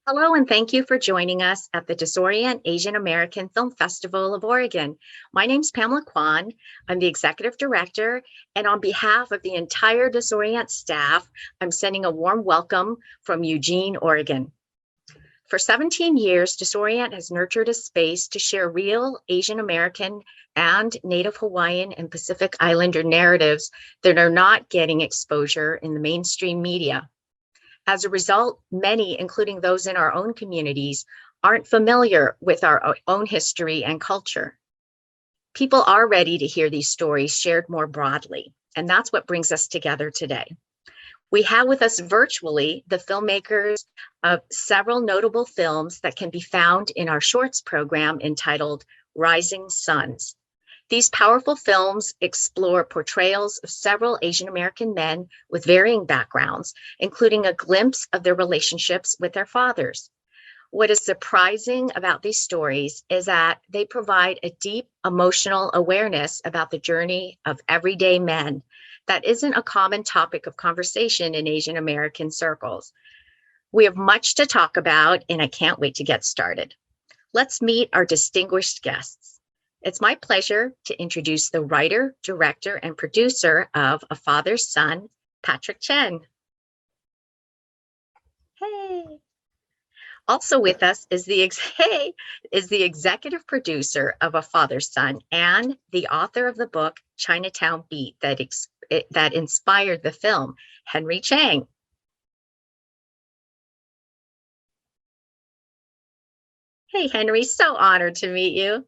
Hello, and thank you for joining us at the DisOrient Asian American Film Festival of Oregon. My name's Pamela Quan. I'm the executive director, and on behalf of the entire DisOrient staff, I'm sending a warm welcome from Eugene, Oregon. For 17 years, DisOrient has nurtured a space to share real Asian American and Native Hawaiian and Pacific Islander narratives that are not getting exposure in the mainstream media. As a result, many, including those in our own communities, aren't familiar with our own history and culture. People are ready to hear these stories shared more broadly, and that's what brings us together today. We have with us virtually the filmmakers of several notable films that can be found in our shorts program entitled Rising Suns. These powerful films explore portrayals of several Asian American men with varying backgrounds, including a glimpse of their relationships with their fathers. What is surprising about these stories is that they provide a deep emotional awareness about the journey of everyday men that isn't a common topic of conversation in Asian American circles. We have much to talk about, and I can't wait to get started. Let's meet our distinguished guests. It's my pleasure to introduce the writer, director, and producer of A Father's Son, Patrick Chen. Hey. Also with us is the executive producer of A Father's Son and the author of the book Chinatown Beat that inspired the film, Henry Chang. Hey, Henry, so honored to meet you.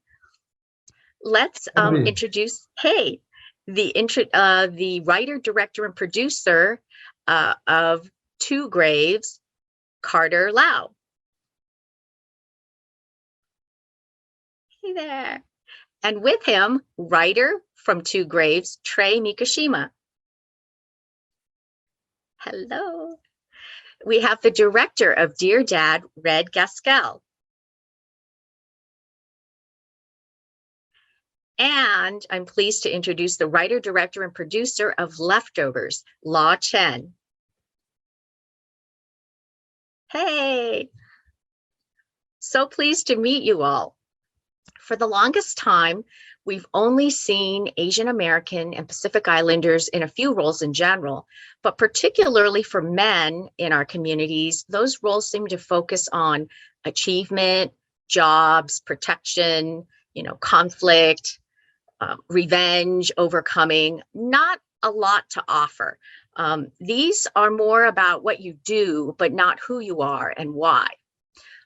Let's introduce, the writer, director, and producer of Two Graves, Carter Lau. Hey there. And with him, writer from Two Graves, Trey Makashima. Hello. We have the director of Dear Dad, Red Gaskell. And I'm pleased to introduce the writer, director, and producer of Leftovers, La Chen. Hey, so pleased to meet you all. For the longest time, we've only seen Asian American and Pacific Islanders in a few roles in general, but particularly for men in our communities, those roles seem to focus on achievement, jobs, protection, conflict, revenge, overcoming, not a lot to offer. These are more about what you do, but not who you are and why.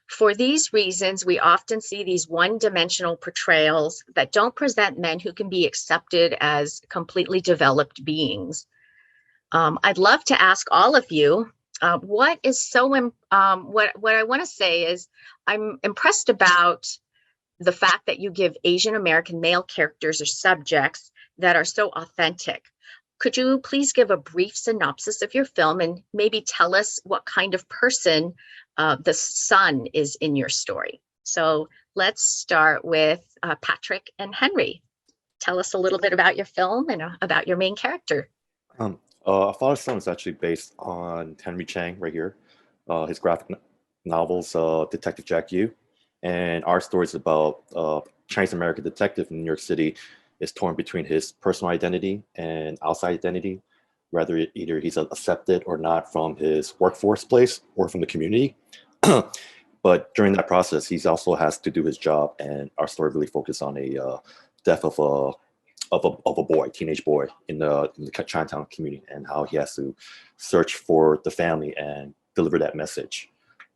For these reasons, we often see these one-dimensional portrayals that don't present men who can be accepted as completely developed beings. I'd love to ask all of you, what I want to say is I'm impressed about the fact that you give Asian American male characters or subjects that are so authentic. Could you please give a brief synopsis of your film and maybe tell us what kind of person the son is in your story? So let's start with Patrick and Henry. Tell us a little bit about your film and about your main character. A Father's Son is actually based on Henry Chang right here, his graphic novels, Detective Jack Yu. And our story is about a Chinese American detective in New York City is torn between his personal identity and outside identity, whether either he's accepted or not from his workforce place or from the community. But during that process, he also has to do his job, and our story really focuses on a death of a boy, teenage boy in the Chinatown community, and how he has to search for the family and deliver that message.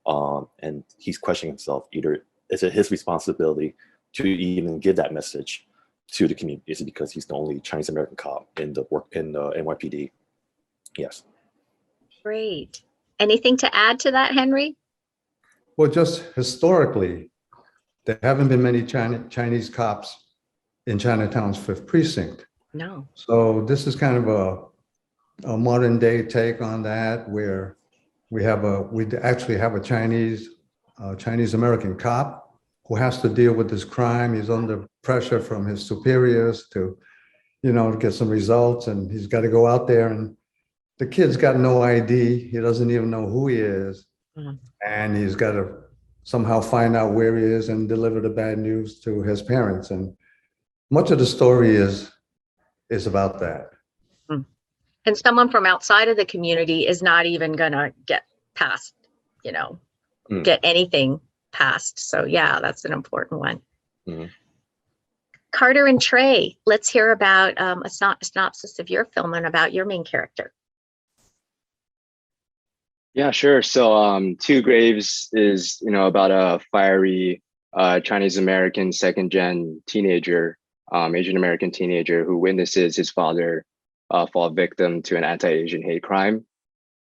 And he's questioning himself, either is it his responsibility to even give that message to the community? Is it because he's the only Chinese American cop in the NYPD? Yes. Great. Anything to add to that, Henry? Well, just historically, there haven't been many Chinese cops in Chinatown's 5th Precinct. No. So this is kind of a modern day take on that, where we actually have a Chinese American cop who has to deal with this crime. He's under pressure from his superiors to get some results, and he's got to go out there, and the kid's got no ID. He doesn't even know who he is. Mhm. and he's got to somehow find out where he is and deliver the bad news to his parents. And much of the story is about that. Mm. And someone from outside of the community is not even gonna get past, you know, Mm. get anything past. So yeah, that's an important one. Mhm. Carter and Trey, let's hear about a synopsis of your film and about your main character. Yeah, sure. So, Two Graves is, about a fiery Chinese American second gen teenager, Asian American teenager who witnesses his father fall victim to an anti-Asian hate crime.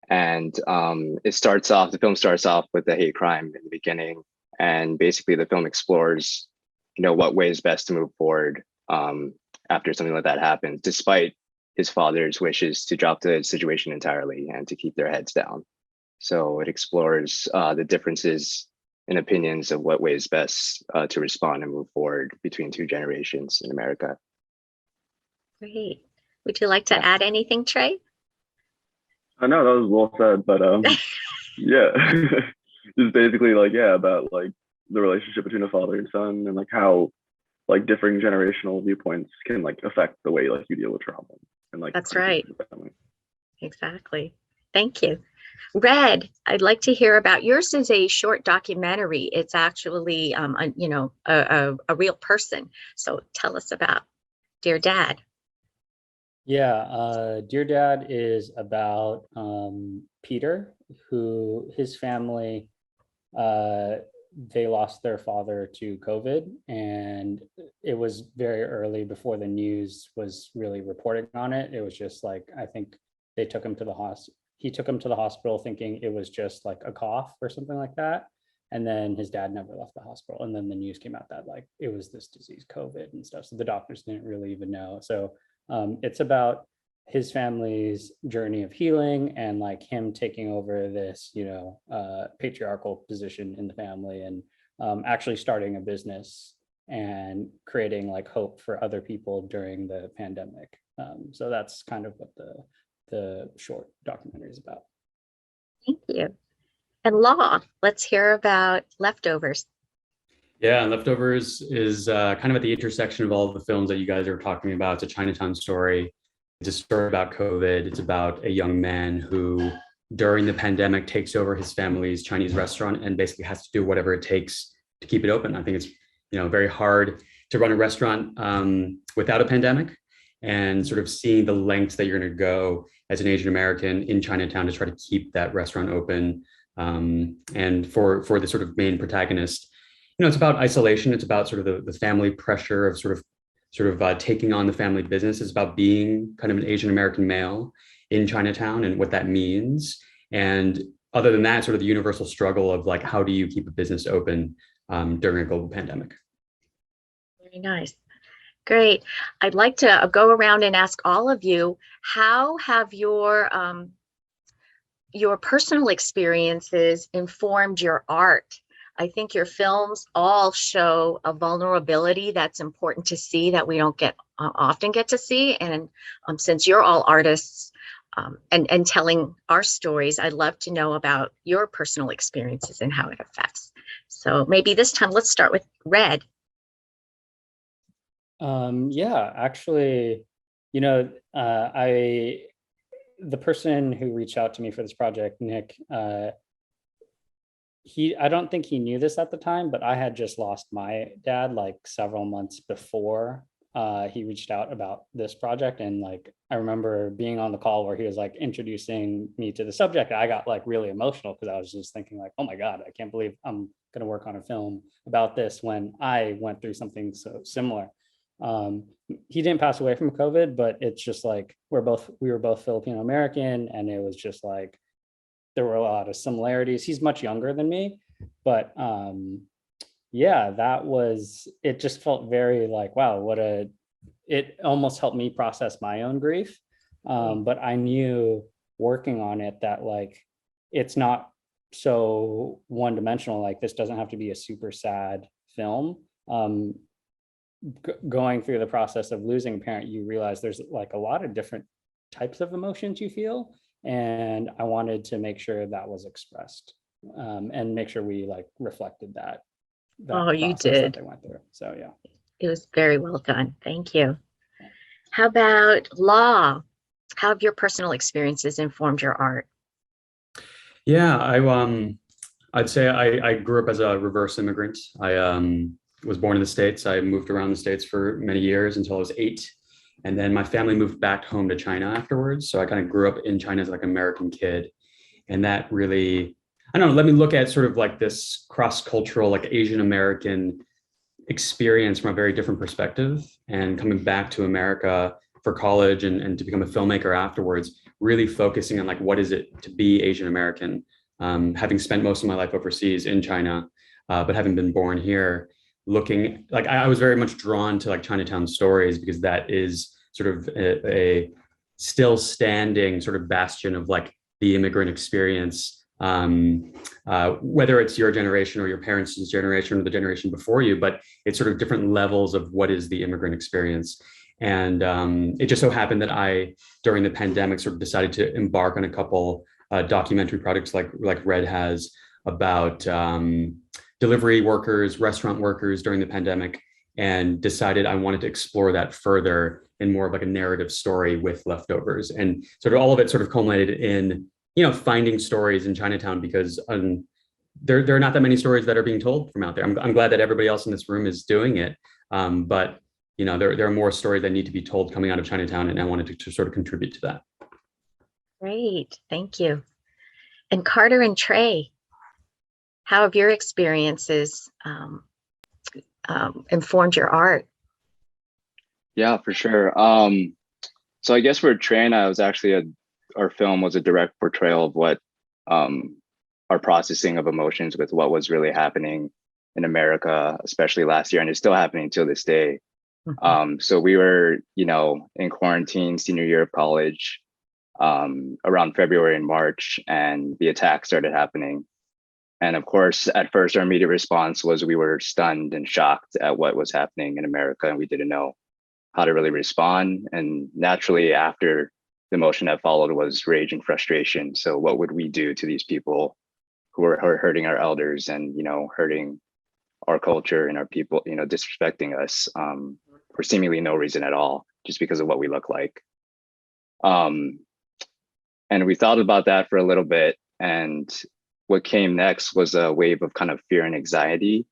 And the film starts off with the hate crime in the beginning. And basically the film explores, what ways best to move forward after something like that happens, despite his father's wishes to drop the situation entirely and to keep their heads down. So it explores the differences in opinions of what ways best to respond and move forward between two generations in America. Great. Would you like to add anything, Trey? I know that was well said, but yeah, just basically like about like the relationship between a father and son, and like how like differing generational viewpoints can like affect the way like you deal with trauma and like That's right. family. Exactly. Thank you. Red, I'd like to hear about yours. Is a short documentary. It's actually, a real person. So tell us about Dear Dad. Yeah, Dear Dad is about Peter, who his family, they lost their father to COVID, and it was very early before the news was really reporting on it. It was just like, I think they took him to the hospital. He took him to the hospital thinking it was just like a cough or something like that. And then his dad never left the hospital. And then the news came out that like it was this disease, COVID and stuff. So the doctors didn't really even know. So it's about his family's journey of healing and like him taking over this, patriarchal position in the family and actually starting a business and creating like hope for other people during the pandemic. So that's kind of what the short documentary is about. Thank you. And Law, let's hear about Leftovers. Yeah, and Leftovers is kind of at the intersection of all of the films that you guys are talking about. It's a Chinatown story. It's a story about COVID. It's about a young man who, during the pandemic, takes over his family's Chinese restaurant and basically has to do whatever it takes to keep it open. I think it's very hard to run a restaurant without a pandemic, and sort of seeing the lengths that you're going to go as an Asian American in Chinatown to try to keep that restaurant open. And for the sort of main protagonist, it's about isolation. It's about sort of the family pressure of sort of taking on the family business. It's about being kind of an Asian American male in Chinatown and what that means. And other than that, sort of the universal struggle of like, how do you keep a business open during a global pandemic? Very nice. Great. I'd like to go around and ask all of you, how have your personal experiences informed your art? I think your films all show a vulnerability that's important to see that we don't often get to see. And since you're all artists and telling our stories, I'd love to know about your personal experiences and how it affects. So maybe this time let's start with Red. Yeah, actually, the person who reached out to me for this project, Nick, I don't think he knew this at the time, but I had just lost my dad like several months before he reached out about this project. And like, I remember being on the call where he was like introducing me to the subject. I got like really emotional because I was just thinking like, oh my God, I can't believe I'm going to work on a film about this when I went through something so similar. He didn't pass away from COVID, but it's just like we were both Filipino American, and it was just like there were a lot of similarities. He's much younger than me, but it just felt very like, wow, it almost helped me process my own grief. But I knew working on it that like it's not so one-dimensional. Like this doesn't have to be a super sad film. Going through the process of losing a parent, you realize there's like a lot of different types of emotions you feel, and I wanted to make sure that was expressed and make sure we like reflected that Oh, you process that did. they went through. So yeah. It was very well done. Thank you. How about law? How have your personal experiences informed your art? Yeah, I'd say I grew up as a reverse immigrant. I was born in the States. I moved around the States for many years until I was 8. And then my family moved back home to China afterwards. So I kind of grew up in China as like an American kid. And that really, I don't know, let me look at sort of like this cross-cultural, like Asian American experience from a very different perspective. And coming back to America for college and to become a filmmaker afterwards, really focusing on like, what is it to be Asian American? Having spent most of my life overseas in China, but having been born here, looking like I was very much drawn to like Chinatown stories because that is sort of a still standing sort of bastion of like the immigrant experience, whether it's your generation or your parents' generation or the generation before you, but it's sort of different levels of what is the immigrant experience. And it just so happened that I, during the pandemic, sort of decided to embark on a couple documentary projects like Red has about delivery workers, restaurant workers during the pandemic, and decided I wanted to explore that further in more of like a narrative story with leftovers. And sort of all of it sort of culminated in, finding stories in Chinatown because there are not that many stories that are being told from out there. I'm glad that everybody else in this room is doing it. But there are more stories that need to be told coming out of Chinatown, and I wanted to sort of contribute to that. Great, thank you. And Carter and Trey, how have your experiences informed your art? Yeah, for sure. So I guess for Trey and I, was actually our film was a direct portrayal of what our processing of emotions with what was really happening in America, especially last year, and it's still happening till this day. Mhm. So we were, in quarantine, senior year of college, around February and March, and the attack started happening. And of course, at first, our immediate response was we were stunned and shocked at what was happening in America, and we didn't know how to really respond. And naturally, after, the emotion that followed was rage and frustration. So what would we do to these people who are hurting our elders and, hurting our culture and our people, disrespecting us for seemingly no reason at all, just because of what we look like. And we thought about that for a little bit. And what came next was a wave of kind of fear and anxiety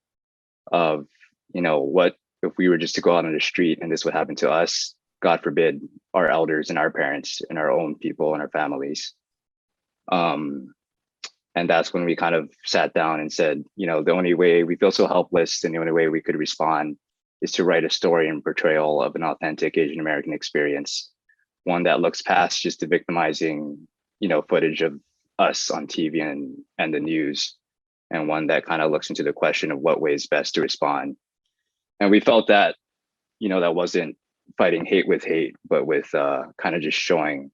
of, what if we were just to go out on the street and this would happen to us, God forbid, our elders and our parents and our own people and our families. And that's when we kind of sat down and said, the only way we feel so helpless and the only way we could respond is to write a story and portrayal of an authentic Asian American experience, one that looks past just the victimizing, footage of us on TV and the news, and one that kind of looks into the question of what way is best to respond. And we felt that, that wasn't fighting hate with hate, but with kind of just showing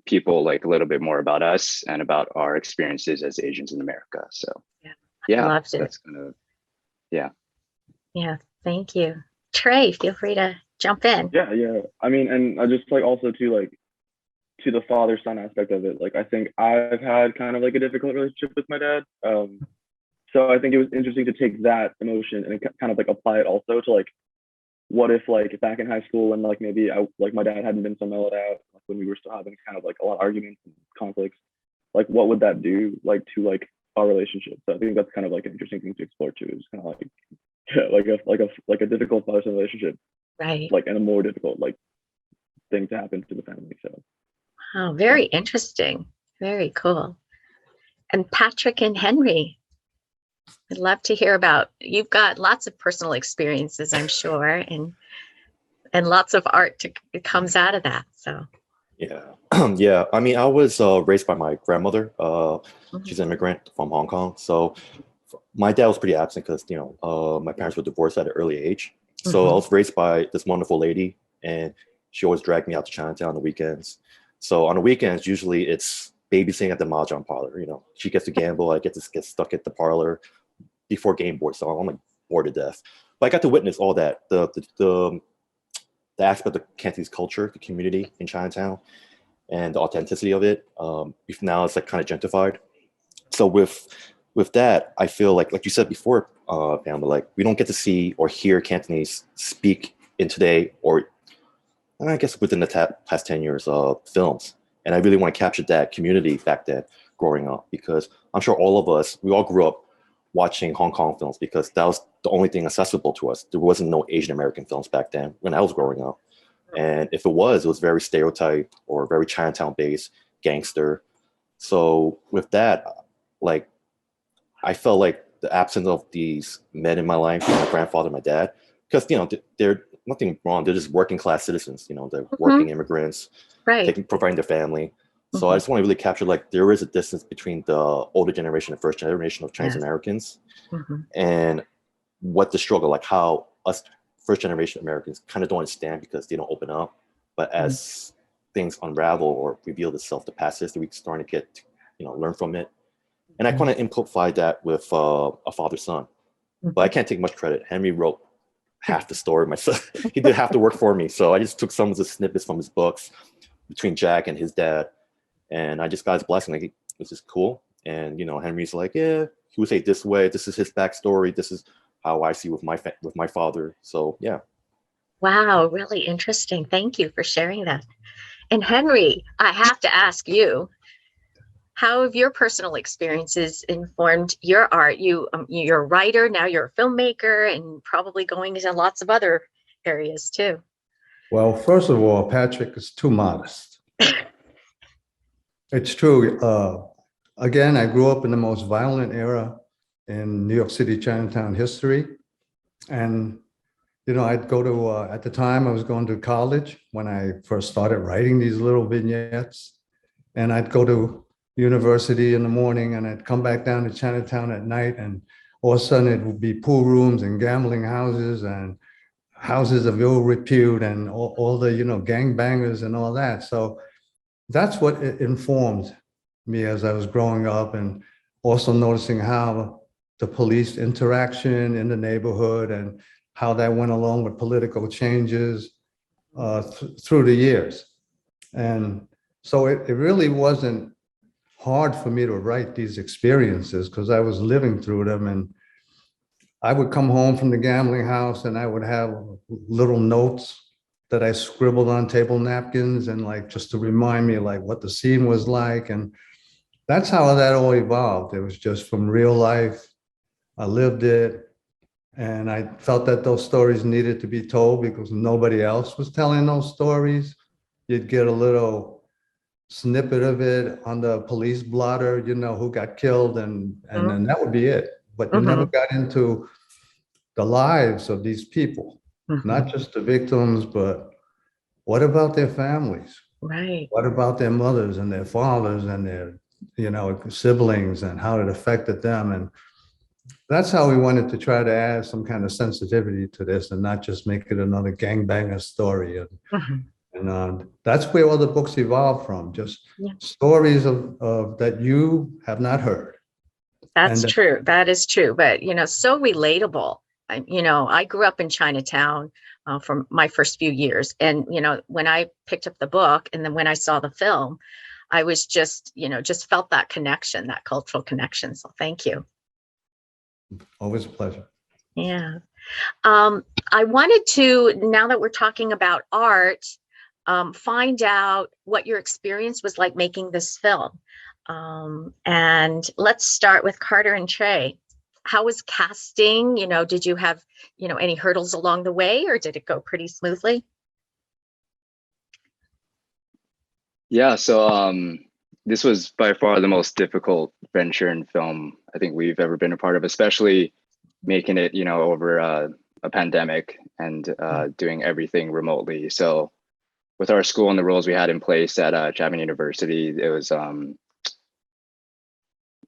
people like a little bit more about us and about our experiences as Asians in America. So I loved it. That's kind of, Yeah, thank you. Trey, feel free to jump in. Yeah. I mean, and I just like also to the father-son aspect of it. Like, I think I've had kind of like a difficult relationship with my dad. So I think it was interesting to take that emotion and kind of like apply it also to like, what if like back in high school and like maybe my dad hadn't been so mellowed out, like when we were still having kind of like a lot of arguments and conflicts, like what would that do like to like our relationship? So I think that's kind of like an interesting thing to explore too. Is kind of like a difficult father-son relationship, Right. like, and a more difficult like thing to happen to the family. So Oh, very interesting. Very cool. And Patrick and Henry, I'd love to hear about, you've got lots of personal experiences, I'm sure, and lots of art comes out of that. So Yeah. Yeah. I mean, I was raised by my grandmother. Mhm. She's an immigrant from Hong Kong. So my dad was pretty absent because, my parents were divorced at an early age. So I was raised by this wonderful lady, and she always dragged me out to Chinatown on the weekends. So on the weekends, usually it's babysitting at the mahjong parlor. She gets to gamble. I get to get stuck at the parlor before game board. So I'm like bored to death. But I got to witness all that, the aspect of Cantonese culture, the community in Chinatown, and the authenticity of it. Now it's like kind of gentrified. So with that, I feel like you said before, Pamela, like we don't get to see or hear Cantonese speak in today, or I guess within the past 10 years of films. And I really want to capture that community back then growing up, because I'm sure all of us, we all grew up watching Hong Kong films because that was the only thing accessible to us. There wasn't no Asian American films back then when I was growing up. And if it was very stereotype or very Chinatown based, gangster. So with that, like, I felt like the absence of these men in my life, my grandfather, my dad, because, they're nothing wrong. They're just working class citizens, they're working immigrants, Right. providing their family. So I just want to really capture, like, there is a distance between the older generation and first generation of Chinese Americans and what the struggle, like how us first generation Americans kind of don't understand because they don't open up. But as things unravel or reveal itself, the past history, we're starting to get, learn from it. And I kind of amplified that with a father-son. But I can't take much credit. Henry wrote half the story myself. He did half the work for me. So I just took some of the snippets from his books between Jack and his dad. And I just got his blessing. Like, this is cool. And, Henry's like, yeah, he would say it this way. This is his backstory. This is how I see with my father. So, yeah. Wow, really interesting. Thank you for sharing that. And Henry, I have to ask you, how have your personal experiences informed your art? You're a writer, now you're a filmmaker, and probably going into lots of other areas too. Well, first of all, Patrick is too modest. It's true. Again, I grew up in the most violent era in New York City Chinatown history. And, I'd go to, at the time I was going to college when I first started writing these little vignettes. And I'd go to university in the morning and I'd come back down to Chinatown at night, and all of a sudden it would be pool rooms and gambling houses and houses of ill repute and all the, gangbangers and all that. So that's what it informed me as I was growing up, and also noticing how the police interaction in the neighborhood and how that went along with political changes through the years. And so it really wasn't hard for me to write these experiences because I was living through them. And I would come home from the gambling house and I would have little notes that I scribbled on table napkins, and like just to remind me like what the scene was like. And that's how that all evolved. It was just from real life. I lived it. And I felt that those stories needed to be told because nobody else was telling those stories. You'd get a little snippet of it on the police blotter, who got killed, and then that would be it. But you never got into the lives of these people, not just the victims, but what about their families? Right. What about their mothers and their fathers and their, siblings, and how it affected them? And that's how we wanted to try to add some kind of sensitivity to this and not just make it another gangbanger story. And that's where all the books evolved from, just stories of that you have not heard. That's true. That is true. But, so relatable. I grew up in Chinatown for my first few years. And, when I picked up the book and then when I saw the film, I was just felt that connection, that cultural connection. So thank you. Always a pleasure. Yeah. I wanted to, now that we're talking about art, find out what your experience was like making this film. And let's start with Carter and Trey. How was casting? Did you have, any hurdles along the way, or did it go pretty smoothly? Yeah, so this was by far the most difficult venture in film I think we've ever been a part of, especially making it, over a pandemic and doing everything remotely. So with our school and the rules we had in place at Chapman University, it was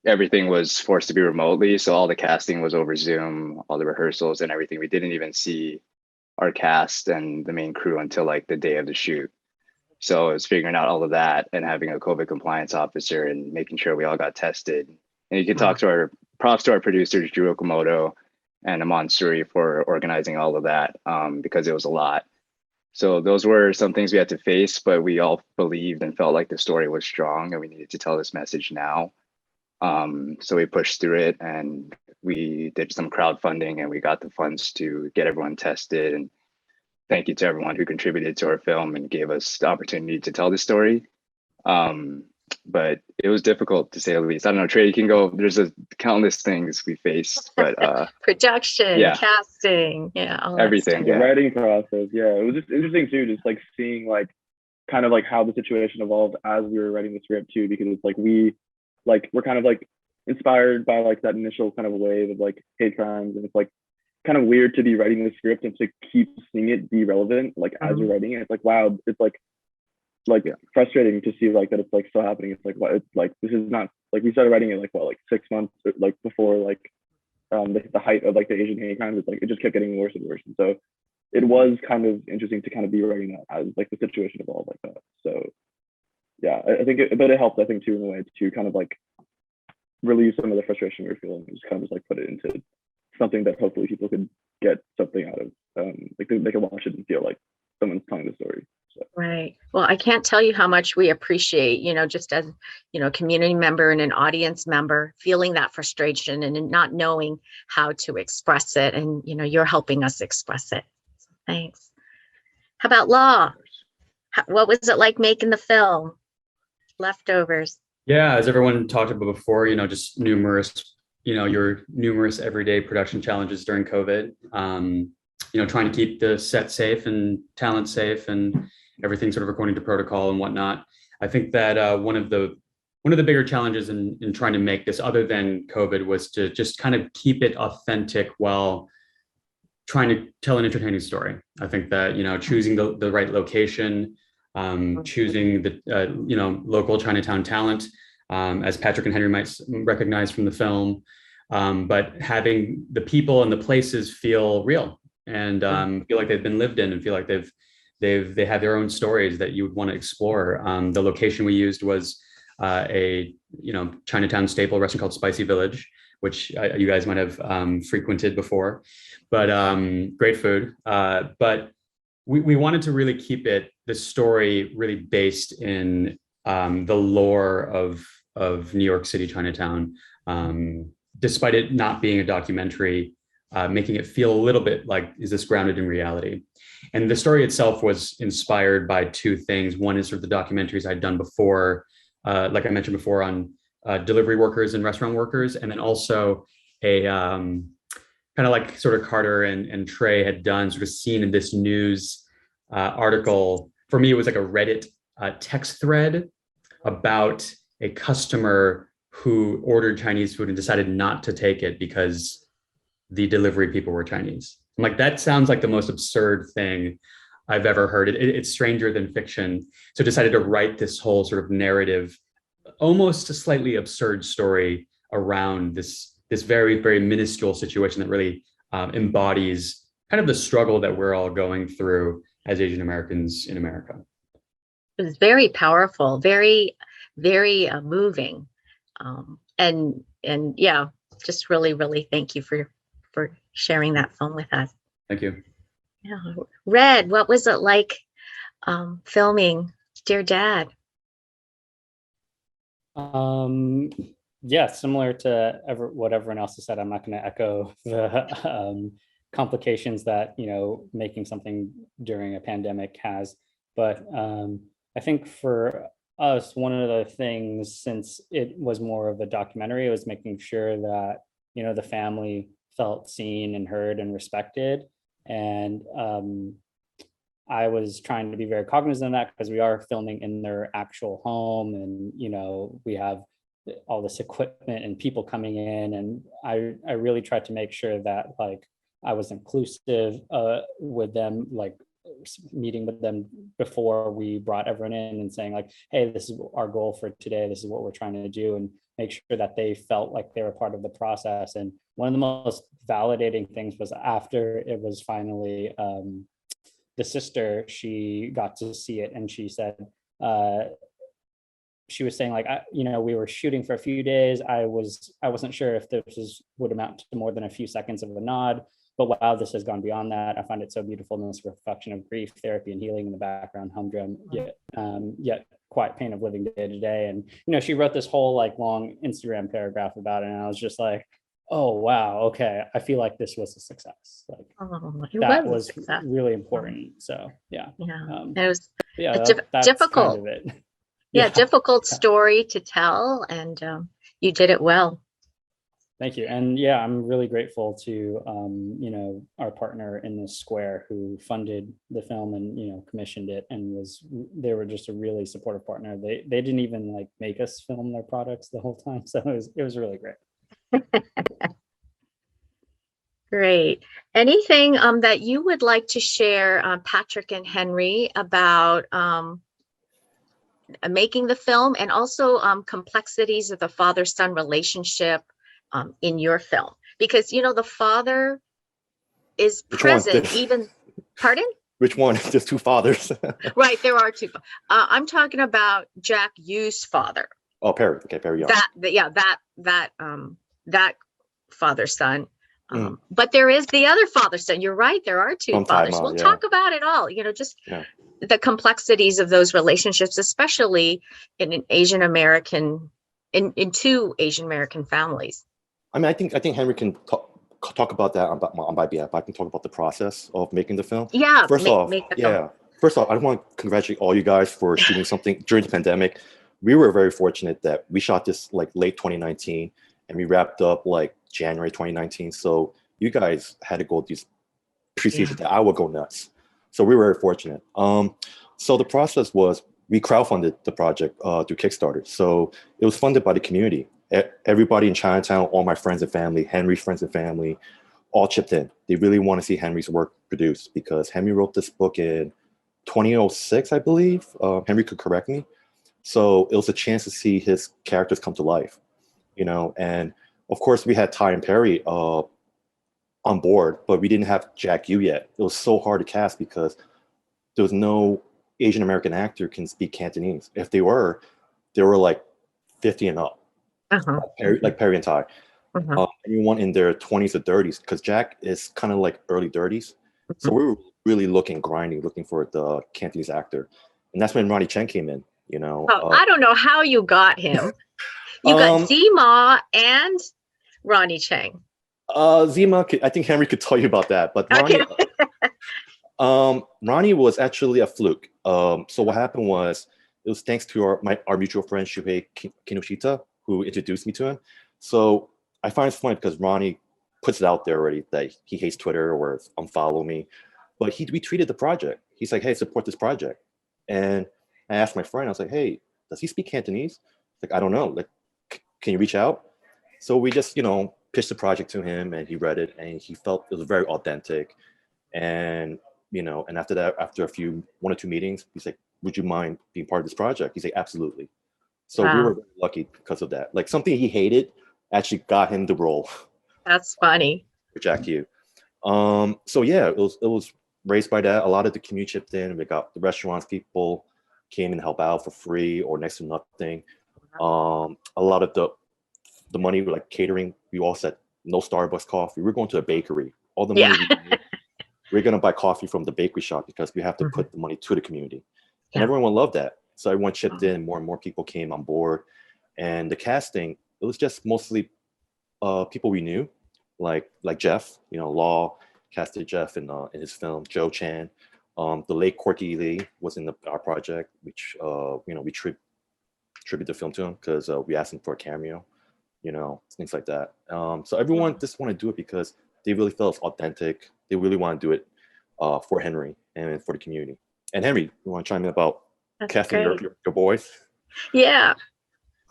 everything was forced to be remotely. So all the casting was over Zoom, all the rehearsals and everything. We didn't even see our cast and the main crew until like the day of the shoot. So it was figuring out all of that and having a COVID compliance officer and making sure we all got tested. And you can talk to props to our producers, Drew Okamoto and Aman Suri, for organizing all of that because it was a lot. So those were some things we had to face, but we all believed and felt like the story was strong and we needed to tell this message now. So we pushed through it, and we did some crowdfunding, and we got the funds to get everyone tested. And thank you to everyone who contributed to our film and gave us the opportunity to tell the story. But it was difficult, to say the least. I don't know, Trey, you can go. There's countless things we faced, but production, yeah, casting, all that everything. stuff. The writing process, it was just interesting too, just like seeing like kind of like how the situation evolved as we were writing the script too, because it's like we're kind of like inspired by like that initial kind of wave of like hate crimes, and it's like kind of weird to be writing the script and to keep seeing it be relevant like as you're writing it. It's like, wow, it's like frustrating to see like that it's like still happening. It's like, what, it's like, this is not like, we started writing it like what, like 6 months like before like the height of like the Asian hate crimes. It's like it just kept getting worse and worse, and so it was kind of interesting to kind of be writing that as like the situation evolved like that. So yeah, I think but it helped, I think, too, in a way to kind of like relieve some of the frustration we were feeling, and just kind of just like put it into something that hopefully people could get something out of. Like they can watch it and feel like someone's telling the story. So. Right. Well, I can't tell you how much we appreciate, just as, a community member and an audience member, feeling that frustration and not knowing how to express it. And, you're helping us express it. So thanks. How about Law? What was it like making the film? Leftovers. Yeah, as everyone talked about before, just numerous, your numerous everyday production challenges during COVID. Trying to keep the set safe and talent safe and everything sort of according to protocol and whatnot. I think that one of the bigger challenges in trying to make this, other than COVID, was to just kind of keep it authentic while trying to tell an entertaining story. I think that, choosing the right location, choosing the, local Chinatown talent, as Patrick and Henry might recognize from the film, but having the people and the places feel real and feel like they've been lived in, and feel like they have their own stories that you would want to explore. The location we used was a Chinatown staple restaurant called Spicy Village, which you guys might have frequented before, but great food. But we wanted to really keep the story really based in the lore of New York City Chinatown, despite it not being a documentary. Making it feel a little bit like, is this grounded in reality? And the story itself was inspired by two things. One is sort of the documentaries I'd done before, like I mentioned before, on delivery workers and restaurant workers, and then also a kind of like sort of Carter and Trey had done, sort of seen in this news article. For me, it was like a Reddit text thread about a customer who ordered Chinese food and decided not to take it because the delivery people were Chinese. I'm like, that sounds like the most absurd thing I've ever heard. It's stranger than fiction. So decided to write this whole sort of narrative, almost a slightly absurd story around this very, very minuscule situation that really embodies kind of the struggle that we're all going through as Asian Americans in America. It was very powerful, very, very moving. And yeah, just really, really thank you for sharing that film with us. Thank you. Yeah. Red, what was it like filming Dear Dad? Yeah, similar to what everyone else has said. I'm not going to echo the complications that making something during a pandemic has, but I think for us, one of the things, since it was more of a documentary, it was making sure that the family felt seen and heard and respected. And I was trying to be very cognizant of that, because we are filming in their actual home, and we have all this equipment and people coming in, and I really tried to make sure that like I was inclusive with them, like meeting with them before we brought everyone in and saying like, hey, this is our goal for today, this is what we're trying to do, and make sure that they felt like they were part of the process. And one of the most validating things was after it was finally the sister, she got to see it, and she said she was saying like, we were shooting for a few days, I wasn't sure if this would amount to more than a few seconds of a nod, but wow, this has gone beyond that. I find it so beautiful, in this reflection of grief, therapy, and healing in the background, humdrum, yet quiet pain of living day to day. And, she wrote this whole like long Instagram paragraph about it. And I was just like, oh, wow. Okay. I feel like this was a success. Like that was really important. So yeah. It was that's difficult. kind of it. Difficult story to tell. And you did it well. Thank you. And yeah, I'm really grateful to, our partner in this Square who funded the film and, commissioned it, and they were just a really supportive partner. They didn't even like make us film their products the whole time. So it was really great. Great. Anything that you would like to share, Patrick and Henry, about making the film, and also complexities of the father-son relationship in your film? Because the father is present even. Pardon? Which one? There's two fathers. Right, there are two. I'm talking about Jack Yu's father. Oh, Perry. Okay, Perry Young. That father-son. But there is the other father-son. You're right. There are two fathers. We'll talk about it all. Just the complexities of those relationships, especially in an Asian American, in two Asian American families. I mean, I think Henry can talk about that on my behalf. I can talk about the process of making the film. Yeah. First off, I want to congratulate all you guys for shooting something during the pandemic. We were very fortunate that we shot this like late 2019 and we wrapped up like January 2019. So you guys had to go these pre-seasons that I would go nuts. So we were very fortunate. So the process was we crowdfunded the project through Kickstarter. So it was funded by the community. Everybody in Chinatown, all my friends and family, Henry's friends and family, all chipped in. They really want to see Henry's work produced because Henry wrote this book in 2006, I believe. Henry could correct me. So it was a chance to see his characters come to life, and of course we had Ty and Perry on board, but we didn't have Jack Yu yet. It was so hard to cast because there was no Asian American actor can speak Cantonese. If they were like 50 and up. Like Perry and Ty. Anyone in their 20s or 30s, because Jack is kind of like early 30s. So we were really looking for the Cantonese actor. And that's when Ronnie Chen came in, I don't know how you got him. You got Zima and Ronnie Chang. Zima, I think Henry could tell you about that. But Ronnie was actually a fluke. So what happened was, it was thanks to our mutual friend, Shuhei Kinoshita, who introduced me to him. So I find it funny because Ronnie puts it out there already that he hates Twitter or unfollow me, but he retweeted the project. He's like, hey, support this project. And I asked my friend, I was like, hey, does he speak Cantonese? Like, I don't know. Like, can you reach out? So we just, pitched the project to him and he read it and he felt it was very authentic. And, and after that, after one or two meetings, he's like, would you mind being part of this project? He's like, absolutely. So we were very lucky because of that. Like something he hated actually got him the role. That's funny. For Jack Yu. So yeah, it was raised by that. A lot of the community chipped in. We got the restaurants, people came and help out for free or next to nothing. A lot of the money, like catering, we all said no Starbucks coffee. We're going to a bakery. All the money we're going to buy coffee from the bakery shop because we have to put the money to the community. And everyone loved that. So everyone chipped in, more and more people came on board. And the casting, it was just mostly people we knew, like Jeff, Law casted Jeff in his film, Joe Chan. The late Corky Lee was in our project, which, we tribute the film to him because we asked him for a cameo, things like that. So everyone just want to do it because they really felt authentic. They really want to do it for Henry and for the community. And Henry, you want to chime in about casting your boys? Yeah.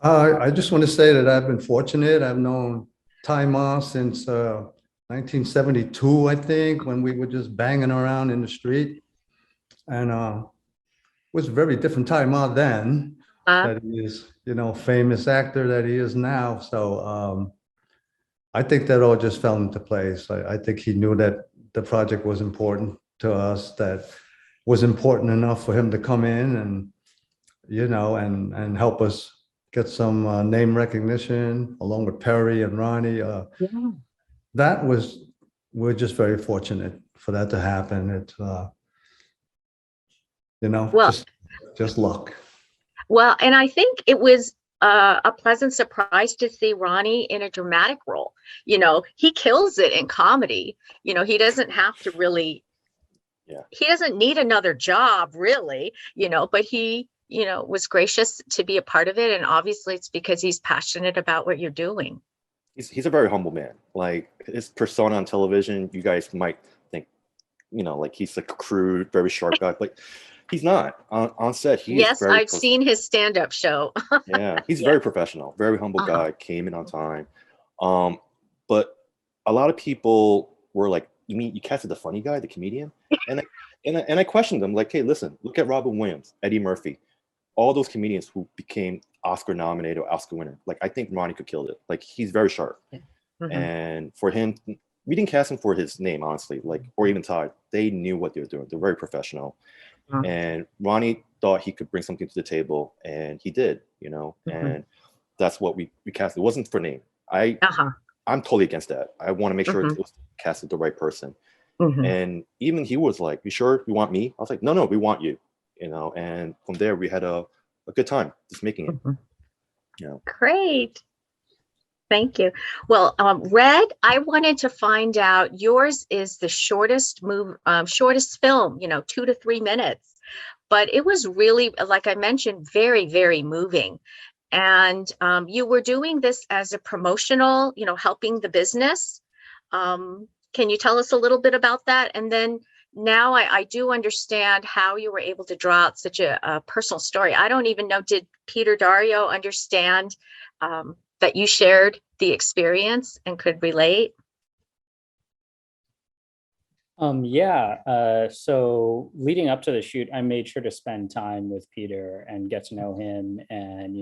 I just want to say that I've been fortunate. I've known Ty Ma since 1972, I think, when we were just banging around in the street. And it was a very different Ty Ma then that he is, famous actor that he is now. So I think that all just fell into place. I think he knew that the project was important to us, that was important enough for him to come in and, and help us get some name recognition along with Perry and Ronnie. We're just very fortunate for that to happen. It's, just luck. Well, and I think it was a pleasant surprise to see Ronnie in a dramatic role. He kills it in comedy. He doesn't have to really, Yeah. he doesn't need another job really, but he, was gracious to be a part of it. And obviously it's because he's passionate about what you're doing. He's a very humble man. Like his persona on television, you guys might think, like he's like a crude, very sharp guy, but he's not. On set, he is Yes, very I've seen his stand-up show. Yeah, he's Yeah. very professional, very humble Uh-huh. guy, came in on time. But a lot of people were like, "You mean you casted the funny guy, the comedian?" And I questioned them, like, "Hey, listen, look at Robin Williams, Eddie Murphy, all those comedians who became Oscar nominated or Oscar winner. Like, I think Ronnie could kill it. Like, he's very sharp. Mhm. And for him, we didn't cast him for his name, honestly, like, or even Todd. They knew what they were doing. They're very professional. Mhm. And Ronnie thought he could bring something to the table, and he did, Mhm. and that's what we cast. It wasn't for name. Uh-huh. I'm totally against that. I want to make sure Mhm. it was casted the right person. Mhm. And even he was like, "You sure you want me?" I was like, "No, we want you," and from there we had a good time just making it. Mhm. You know. Great. Thank you. Well, Red, I wanted to find out, yours is the shortest film, 2 to 3 minutes, but it was really, like I mentioned, very, very moving. And you were doing this as a promotional, helping the business. Can you tell us a little bit about that? And then now I do understand how you were able to draw out such a personal story. I don't even know, did Peter Dario understand that you shared the experience and could relate? So leading up to the shoot, I made sure to spend time with Peter and get to know him. And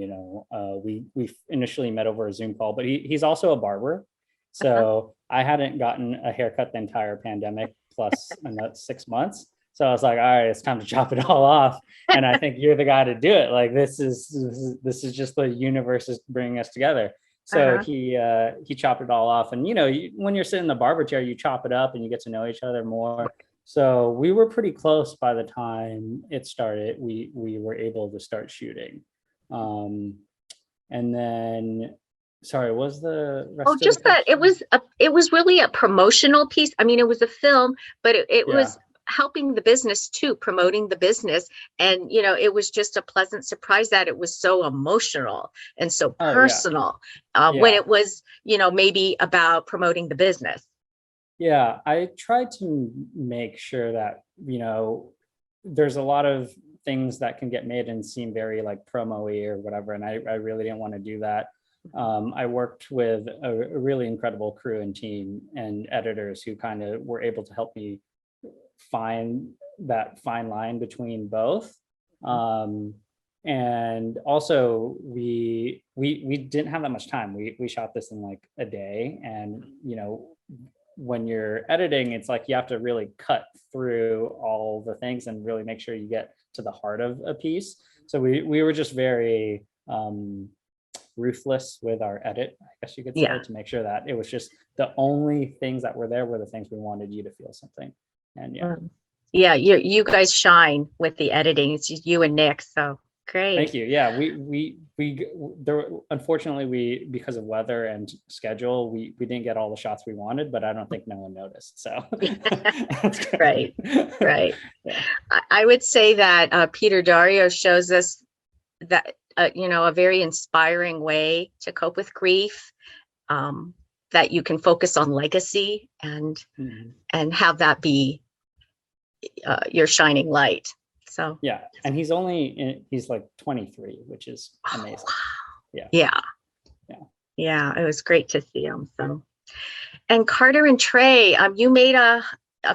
we initially met over a Zoom call, but he's also a barber. So I hadn't gotten a haircut the entire pandemic plus another 6 months. So I was like, all right, it's time to chop it all off. And I think you're the guy to do it. Like this is just the universe is bringing us together. So he chopped it all off, and when you're sitting in the barber chair, you chop it up and you get to know each other more. So we were pretty close by the time it started. We were able to start shooting, and then, sorry, was the rest? Oh, of just the that it was really a promotional piece. I mean, it was a film, but it was helping the business too, promoting the business. And, it was just a pleasant surprise that it was so emotional and so personal when it was, maybe about promoting the business. Yeah, I tried to make sure that, there's a lot of things that can get made and seem very like promo-y or whatever. And I really didn't want to do that. I worked with a really incredible crew and team and editors who kind of were able to help me find that fine line between both. And also we didn't have that much time. We shot this in like a day, and when you're editing, it's like you have to really cut through all the things and really make sure you get to the heart of a piece. So we were just very ruthless with our edit, I guess you could say, to make sure that it was just the only things that were there were the things we wanted you to feel something. And you guys shine with the editing. It's just you and Nick, so great. Thank you. Yeah, we there, unfortunately, because of weather and schedule, we didn't get all the shots we wanted, but I don't think no one noticed. So that's great. Right. Yeah. I would say that Peter Dario shows us that a very inspiring way to cope with grief, that you can focus on legacy and have that be your shining light. So yeah, and he's like 23, which is amazing. Yeah, it was great to see him. So, and Carter and Trey, you made a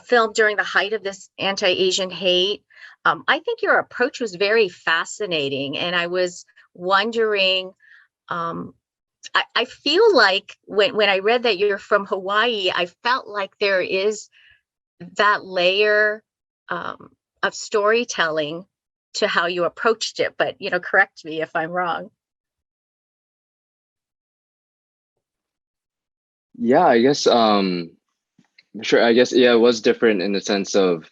film during the height of this anti-Asian hate. I think your approach was very fascinating, and I was wondering, I feel like when I read that you're from Hawaii, I felt like there is that layer of storytelling to how you approached it, but correct me if I'm wrong. Yeah, I guess sure. I guess it was different in the sense of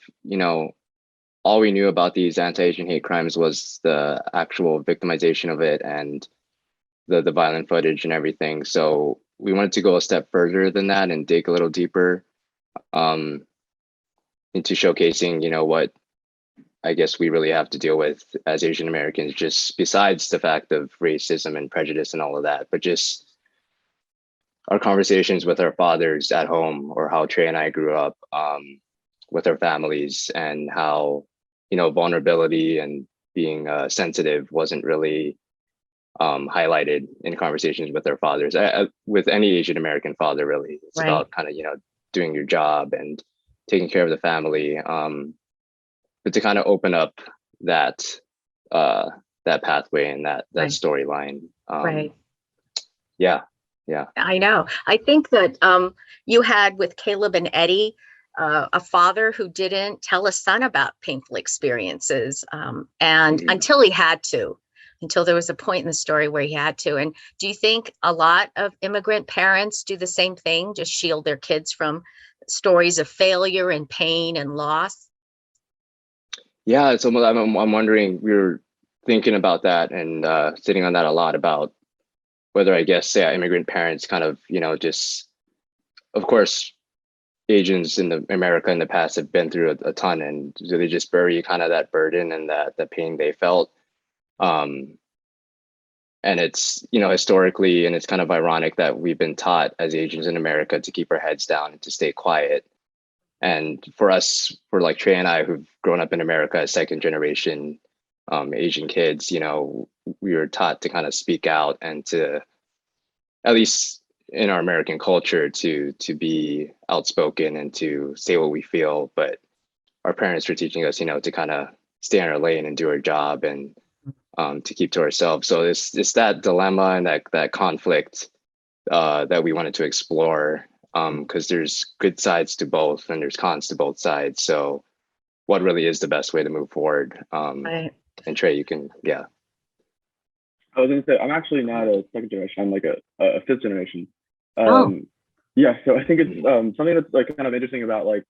all we knew about these anti-Asian hate crimes was the actual victimization of it and the violent footage and everything. So we wanted to go a step further than that and dig a little deeper into showcasing, what I guess we really have to deal with as Asian Americans, just besides the fact of racism and prejudice and all of that, but just our conversations with our fathers at home, or how Trey and I grew up with our families, and how, vulnerability and being sensitive wasn't really highlighted in conversations with our fathers, with any Asian American father, really. It's Right. about kind of, doing your job and taking care of the family. But to kind of open up that pathway and that Right. storyline. Right. Yeah. I know. I think that you had with Caleb and Eddie a father who didn't tell a son about painful experiences, and Mhm. until there was a point in the story where he had to. And do you think a lot of immigrant parents do the same thing, just shield their kids from stories of failure and pain and loss? Yeah. So I'm wondering, we were thinking about that and sitting on that a lot, about whether, I guess, immigrant parents kind of, just, of course, Asians in America in the past have been through a ton, and do they just bury kind of that burden and that pain they felt? And it's, historically, and it's kind of ironic that we've been taught as Asians in America to keep our heads down and to stay quiet. And for us, for like Trey and I, who've grown up in America as second generation Asian kids, we were taught to kind of speak out and to, at least in our American culture, to be outspoken and to say what we feel. But our parents were teaching us, to kind of stay in our lane and do our job, and to keep to ourselves. So it's that dilemma and that conflict that we wanted to explore, because there's good sides to both and there's cons to both sides. So what really is the best way to move forward? Right. And Trey, you can, yeah. I was gonna say, I'm actually not a second generation. I'm like a fifth generation. Oh. Yeah, so I think it's something that's like kind of interesting about like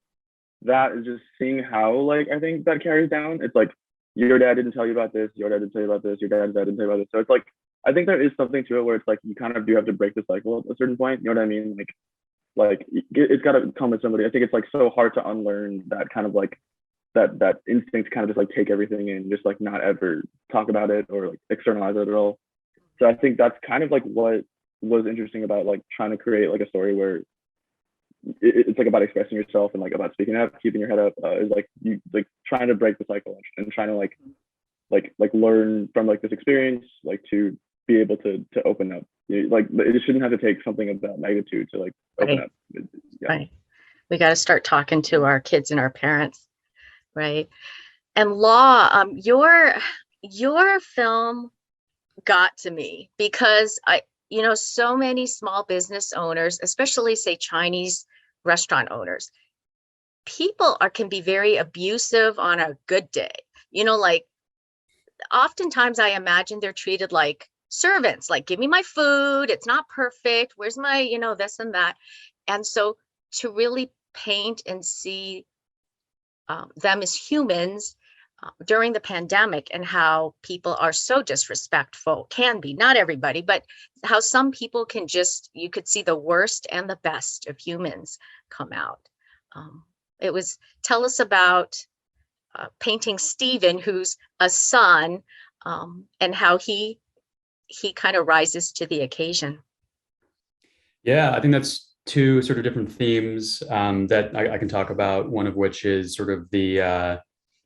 that is just seeing how, like, I think that carries down. It's like, your dad didn't tell you about this, your dad didn't tell you about this, your dad's dad didn't tell you about this. So it's like, I think there is something to it where it's like you kind of do have to break the cycle at a certain point. You know what I mean? Like it's got to come with somebody. I think it's like so hard to unlearn that kind of like that instinct to kind of just like take everything in, just like not ever talk about it or like externalize it at all. So I think that's kind of like what was interesting about like trying to create like a story where it's like about expressing yourself and like about speaking up, keeping your head up, is like you like trying to break the cycle and trying to like learn from like this experience, like to be able to open up. Like it shouldn't have to take something of that magnitude to like open Right. up. Yeah. Right. We got to start talking to our kids and our parents. Right. And Law, your film got to me because so many small business owners, especially say Chinese restaurant owners, people can be very abusive on a good day. Like oftentimes I imagine they're treated like servants, like, give me my food. It's not perfect. Where's my, this and that. And so to really paint and see them as humans during the pandemic, and how people are so disrespectful, can be, not everybody, but how some people can just, you could see the worst and the best of humans come out. Tell us about painting Stephen, who's a son, and how he kind of rises to the occasion. Yeah, I think that's two sort of different themes that I can talk about. One of which is sort of the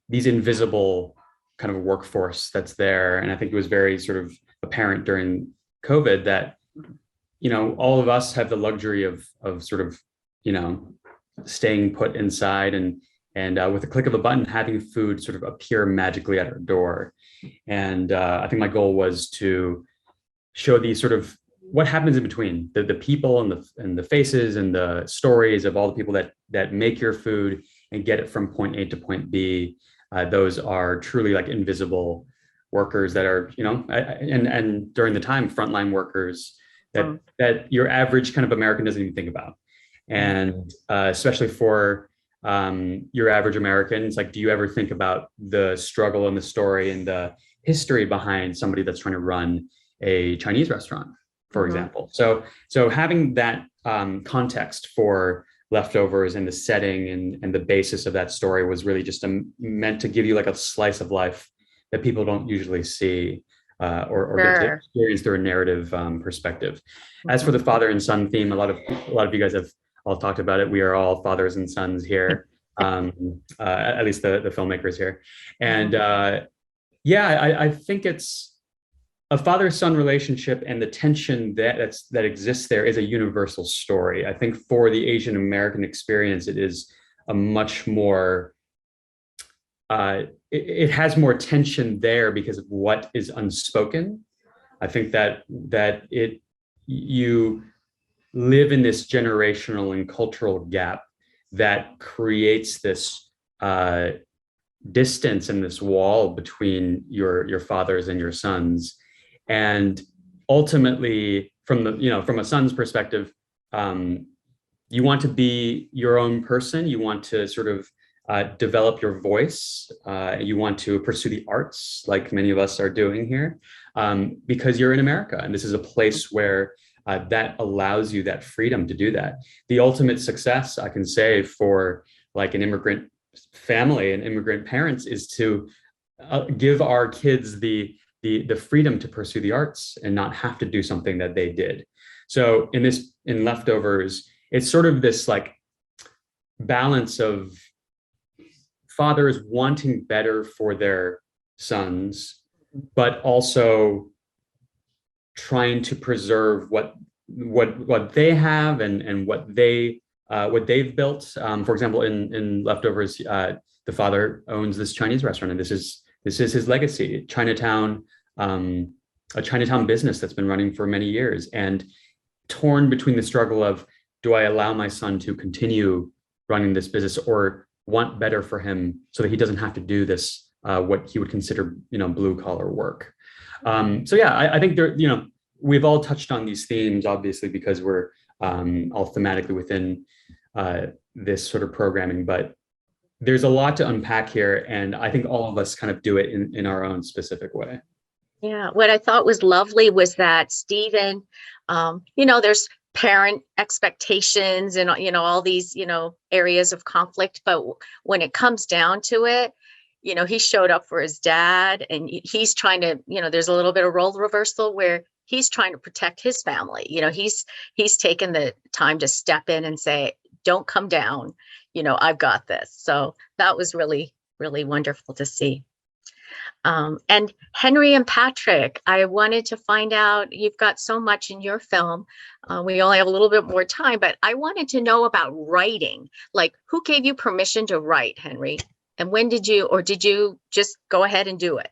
these invisible kind of workforce that's there. And I think it was very sort of apparent during COVID that, all of us have the luxury of sort of, staying put inside and with a click of a button, having food sort of appear magically at our door. And I think my goal was to show these sort of what happens in between the people and the faces and the stories of all the people that make your food and get it from point A to point B. Those are truly like invisible workers that are, and during the time, frontline workers that your average kind of American doesn't even think about. And especially for your average American. It's like, do you ever think about the struggle and the story and the history behind somebody that's trying to run a Chinese restaurant, for example? So having that context for Leftovers and the setting and the basis of that story was really just meant to give you like a slice of life that people don't usually see or get to experience through a narrative perspective. As for the father and son theme, a lot of you guys have all talked about it. We are all fathers and sons here, at least the filmmakers here. And I think it's a father-son relationship, and the tension that exists there is a universal story. I think for the Asian American experience, it is a much more, it has more tension there because of what is unspoken. I think that you live in this generational and cultural gap that creates this distance and this wall between your fathers and your sons. And ultimately, from a son's perspective, you want to be your own person. You want to sort of develop your voice. You want to pursue the arts, like many of us are doing here, because you're in America, and this is a place where that allows you that freedom to do that. The ultimate success, I can say, for like an immigrant family and immigrant parents is to give our kids the freedom to pursue the arts and not have to do something that they did. So in Leftovers, it's sort of this like balance of fathers wanting better for their sons, but also trying to preserve what they have and what they've built. For example, in Leftovers, the father owns this Chinese restaurant, and this is his legacy. Chinatown, a Chinatown business that's been running for many years, and torn between the struggle of, do I allow my son to continue running this business or want better for him so that he doesn't have to do this, what he would consider, blue collar work. I think we've all touched on these themes, obviously, because we're all thematically within this sort of programming, but there's a lot to unpack here. And I think all of us kind of do it in our own specific way. Yeah, what I thought was lovely was that Stephen, there's parent expectations and, all these, areas of conflict. But when it comes down to it, he showed up for his dad, and he's trying to, there's a little bit of role reversal where he's trying to protect his family. He's taken the time to step in and say, don't come down, I've got this. So that was really, really wonderful to see. And Henry and Patrick, I wanted to find out, you've got so much in your film. We only have a little bit more time, but I wanted to know about writing. Like, who gave you permission to write, Henry? And when did you just go ahead and do it?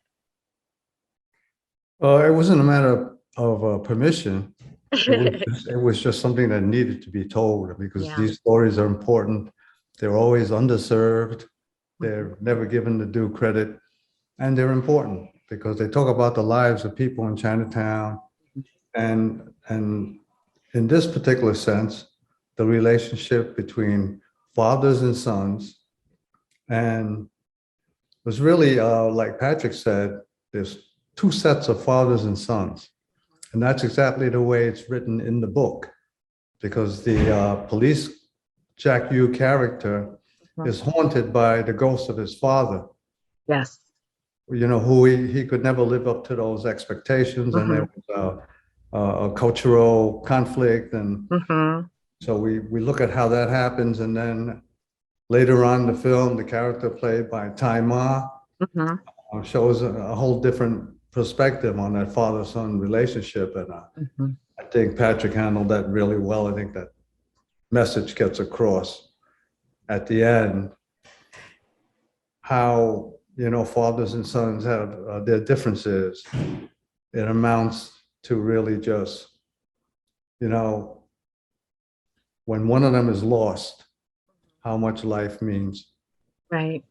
It wasn't a matter of permission. It was just something that needed to be told, because these stories are important. They're always underserved. They're never given the due credit. And they're important because they talk about the lives of people in Chinatown. And in this particular sense, the relationship between fathers and sons. And it was really, like Patrick said, there's two sets of fathers and sons. And that's exactly the way it's written in the book, because the police Jack Yu character is haunted by the ghost of his father. Yes. Who he could never live up to those expectations. And there was a cultural conflict. And so we look at how that happens. And then later on in the film, the character played by Tai Ma shows a whole different perspective on that father-son relationship. And I think Patrick handled that really well. I think that message gets across at the end, how fathers and sons have their differences. It amounts to really just, when one of them is lost, how much life means. Right.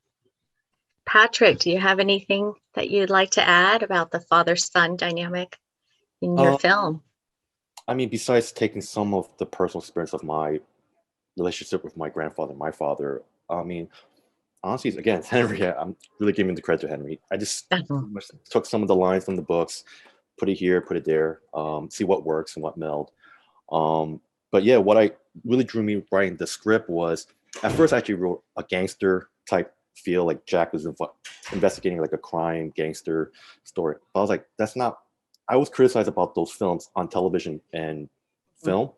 Patrick, do you have anything that you'd like to add about the father-son dynamic in your film? I mean, besides taking some of the personal experience of my relationship with my grandfather, my father, I mean, honestly, again, Henry, I'm really giving the credit to Henry. I just took some of the lines from the books, put it here, put it there, see what works and what meld. But yeah, what I really drew me writing the script was, at first I actually wrote a gangster type feel, like Jack was investigating like a crime gangster story. But I was like, that's not, I was criticized about those films on television and film.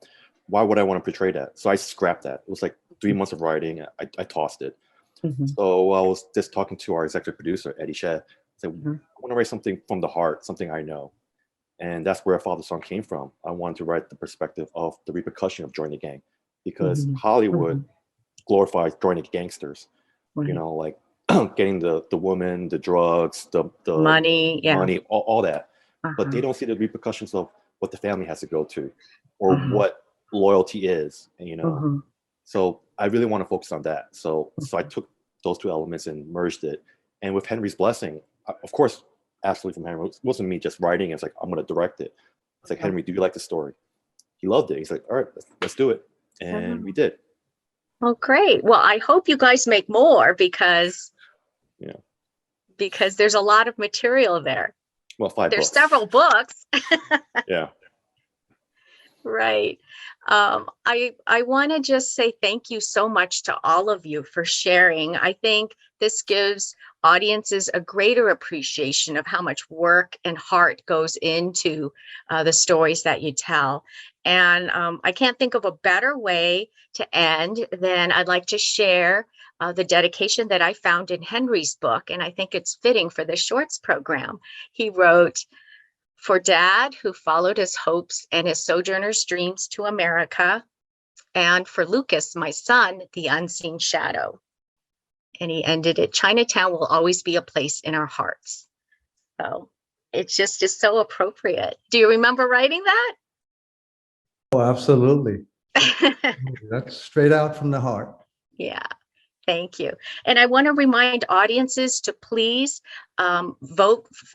Why would I want to portray that? So I scrapped that. It was like 3 months of writing. I tossed it. So I was just talking to our executive producer, Eddie Sheh. I said, I want to write something from the heart, something I know. And that's where Father Son came from. I wanted to write the perspective of the repercussion of joining the gang, because Hollywood glorifies joining gangsters, you know, like getting the woman, the drugs, the money, money, all that. But they don't see the repercussions of what the family has to go to, or what loyalty is, and, you know. So I really want to focus on that. So I took those two elements and merged it. And with Henry's blessing, of course, absolutely from Henry. It wasn't me just writing. It's like, I'm going to direct it. It's like, Henry, do you like the story? He loved it. He's like, all right, let's do it. And we did. Oh, great. Well, I hope you guys make more, because there's a lot of material there. Well, 5 There's books. several books. Yeah. Right. I want to just say thank you so much to all of you for sharing. I think this gives audiences a greater appreciation of how much work and heart goes into the stories that you tell. And I can't think of a better way to end than I'd like to share the dedication that I found in Henry's book. And I think it's fitting for the Shorts program. He wrote, "For Dad, who followed his hopes and his sojourner's dreams to America, and for Lucas, my son, the unseen shadow." And he ended it, "Chinatown will always be a place in our hearts." So it just is so appropriate. Do you remember writing that? Oh, absolutely. That's straight out from the heart. Yeah. Thank you. And I want to remind audiences to please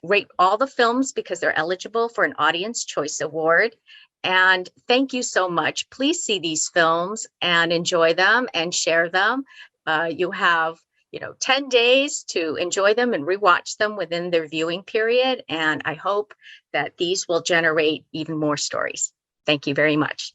rate all the films, because they're eligible for an Audience Choice Award. And thank you so much. Please see these films and enjoy them and share them. You have 10 days to enjoy them and rewatch them within their viewing period. And I hope that these will generate even more stories. Thank you very much.